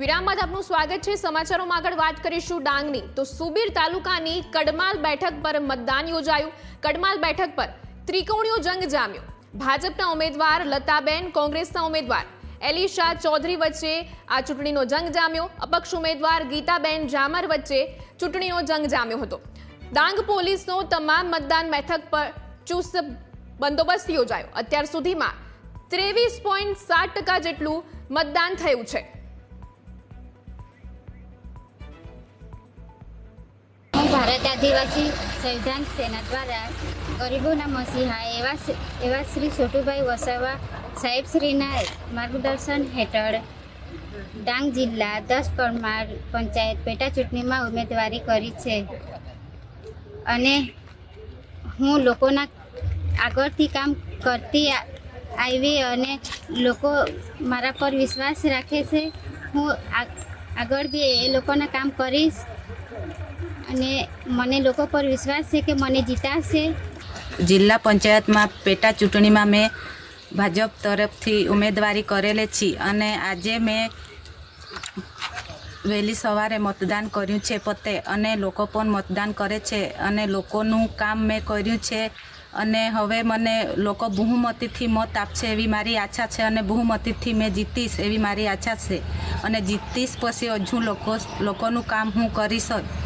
વિરામ બાદ આપનું સ્વાગત છે। સમાચારોમાં આગળ વાત કરીશું ડાંગની। તો સુબીર તાલુકાની કડમાલ બેઠક પર મતદાન યોજાયું। કડમાલ બેઠક પર ત્રિકોણીયો જંગ જામ્યો। ભાજપના ઉમેદવાર લતાબેન, કોંગ્રેસના ઉમેદવાર એલિશા ચૌધરી વચ્ચે આ ચૂંટણીનો જંગ જામ્યો। અપક્ષ ઉમેદવાર ગીતાબેન જામર વચ્ચે ચૂંટણીનો જંગ જામ્યો હતો। ડાંગ પોલીસનો તમામ મતદાન મથક પર ચુસ્ત બંદોબસ્ત યોજાયો। અત્યાર સુધીમાં 23.7% જેટલું મતદાન થયું છે। ભારત આદિવાસી સંવિધાન સેના દ્વારા ગરીબોના મસીહા એવા શ્રી છોટુભાઈ વસાવા સાહેબશ્રીના માર્ગદર્શન હેઠળ ડાંગ જિલ્લા 10 કડમાલ પંચાયત પેટા ચૂંટણીમાં ઉમેદવારી કરી છે અને હું લોકોના આગળથી કામ કરતી આવી અને લોકો મારા પર વિશ્વાસ રાખે છે। હું આગળ બી એ લોકોના કામ કરીશ અને મને લોકો પર વિશ્વાસ છે કે મને જીતાશે। જિલ્લા પંચાયતમાં પેટા ચૂંટણીમાં મેં ભાજપ તરફથી ઉમેદવારી કરેલી છે અને આજે મેં વહેલી સવારે મતદાન કર્યું છે પોતે અને લોકો પણ મતદાન કરે છે અને લોકોનું કામ મેં કર્યું છે અને હવે મને લોકો બહુમતીથી મત આપશે એવી મારી આશા છે અને બહુમતીથી મેં જીતીશ એવી મારી આશા છે અને જીતીશ પછી હજુ લોકોનું કામ હું કરીશ।